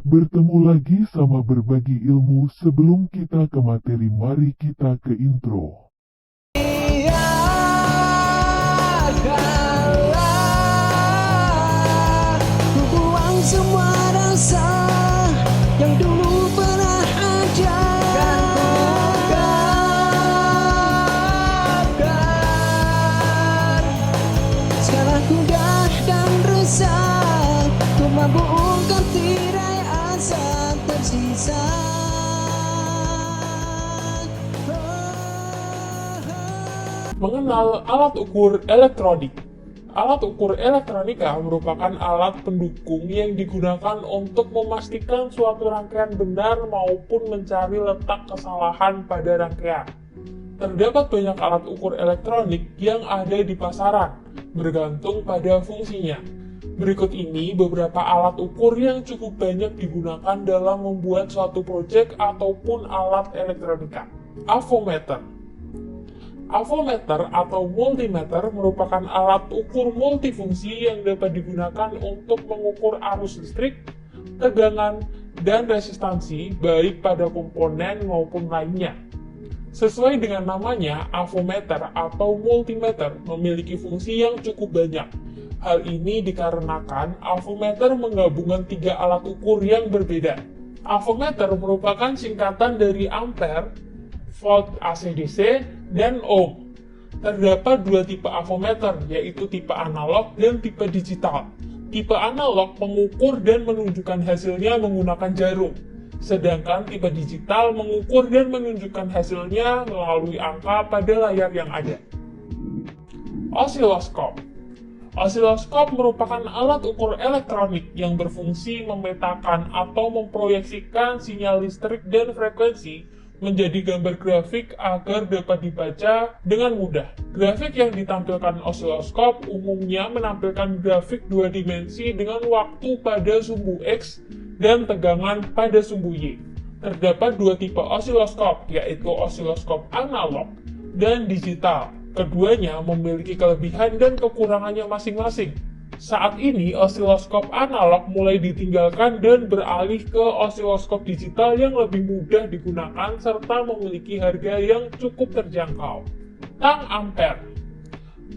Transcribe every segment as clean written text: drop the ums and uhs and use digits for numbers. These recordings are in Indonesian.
Bertemu lagi sama berbagi ilmu. Sebelum kita ke materi, mari kita ke intro. Ku buang semua rasa yang dulu pernah ada, dan sekarang ku dah dan resah. Ku mampu ungkap tirai asa tersisa. Mengenal alat ukur elektronik. Alat ukur elektronika merupakan alat pendukung yang digunakan untuk memastikan suatu rangkaian benar maupun mencari letak kesalahan pada rangkaian. Terdapat banyak alat ukur elektronik yang ada di pasaran, bergantung pada fungsinya. Berikut ini beberapa alat ukur yang cukup banyak digunakan dalam membuat suatu proyek ataupun alat elektronika. Avometer. Avometer atau multimeter merupakan alat ukur multifungsi yang dapat digunakan untuk mengukur arus listrik, tegangan, dan resistansi baik pada komponen maupun lainnya. Sesuai dengan namanya, avometer atau multimeter memiliki fungsi yang cukup banyak. Hal ini dikarenakan avometer menggabungkan 3 alat ukur yang berbeda. Avometer merupakan singkatan dari ampere, volt AC/DC, dan ohm. Terdapat 2 tipe avometer, yaitu tipe analog dan tipe digital. Tipe analog mengukur dan menunjukkan hasilnya menggunakan jarum, sedangkan tipe digital mengukur dan menunjukkan hasilnya melalui angka pada layar yang ada. Osiloskop. Osiloskop merupakan alat ukur elektronik yang berfungsi memetakan atau memproyeksikan sinyal listrik dan frekuensi menjadi gambar grafik agar dapat dibaca dengan mudah. Grafik yang ditampilkan osiloskop umumnya menampilkan grafik 2 dimensi dengan waktu pada sumbu X dan tegangan pada sumbu Y. Terdapat 2 tipe osiloskop, yaitu osiloskop analog dan digital. Keduanya memiliki kelebihan dan kekurangannya masing-masing. Saat ini, osiloskop analog mulai ditinggalkan dan beralih ke osiloskop digital yang lebih mudah digunakan serta memiliki harga yang cukup terjangkau. Tang ampere.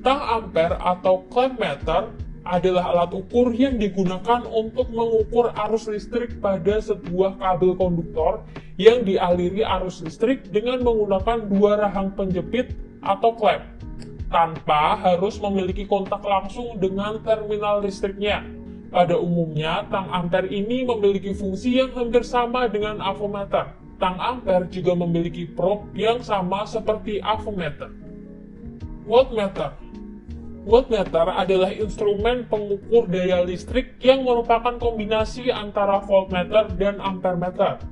Tang ampere atau clamp meter adalah alat ukur yang digunakan untuk mengukur arus listrik pada sebuah kabel konduktor yang dialiri arus listrik dengan menggunakan 2 rahang penjepit atau klep, tanpa harus memiliki kontak langsung dengan terminal listriknya. Pada umumnya, tang ampere ini memiliki fungsi yang hampir sama dengan avometer. Tang ampere juga memiliki probe yang sama seperti avometer. Voltmeter. Voltmeter adalah instrumen pengukur daya listrik yang merupakan kombinasi antara voltmeter dan ampermeter.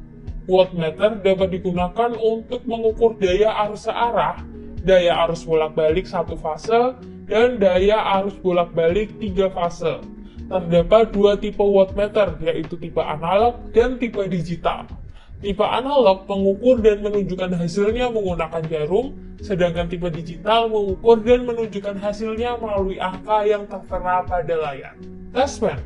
Voltmeter dapat digunakan untuk mengukur daya arus searah, daya arus bolak-balik 1 fase, dan daya arus bolak-balik 3 fase. Terdapat 2 tipe voltmeter, yaitu tipe analog dan tipe digital. Tipe analog mengukur dan menunjukkan hasilnya menggunakan jarum, sedangkan tipe digital mengukur dan menunjukkan hasilnya melalui angka yang tertera pada layar. Testpen.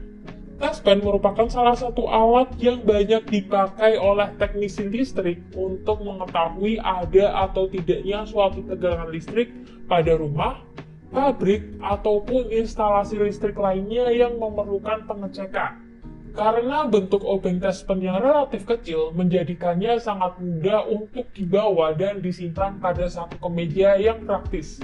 Testpen merupakan salah satu alat yang banyak dipakai oleh teknisi listrik untuk mengetahui ada atau tidaknya suatu tegangan listrik pada rumah, pabrik, ataupun instalasi listrik lainnya yang memerlukan pengecekan. Karena bentuk obeng testpen yang relatif kecil menjadikannya sangat mudah untuk dibawa dan disimpan pada satu kemeja yang praktis.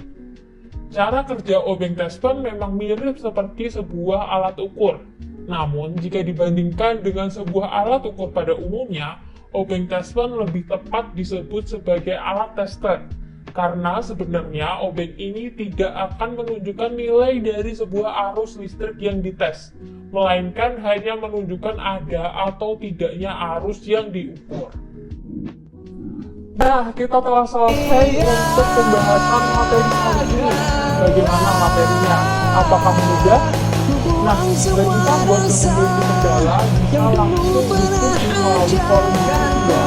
Cara kerja obeng testpen memang mirip seperti sebuah alat ukur. Namun, jika dibandingkan dengan sebuah alat ukur pada umumnya, obeng testpen lebih tepat disebut sebagai alat tester. Karena sebenarnya obeng ini tidak akan menunjukkan nilai dari sebuah arus listrik yang dites, melainkan hanya menunjukkan ada atau tidaknya arus yang diukur. Nah, kita telah selesai untuk pembahasan materi kali ini. Bagaimana materinya? Apakah mudah? Nah, bagi buat yang memiliki kendala, bisa langsung diskusi melalui forum Bunda.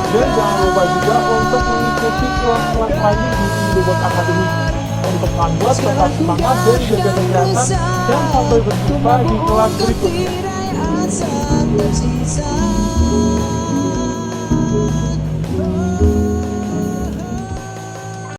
Dan jangan lupa juga untuk mengikuti kelas-kelas lain di Indobot Academy. Untuk membuat tetap semangat dan jaga kesehatan, dan sampai berjumpa di kelas berikutnya. asap tersisa.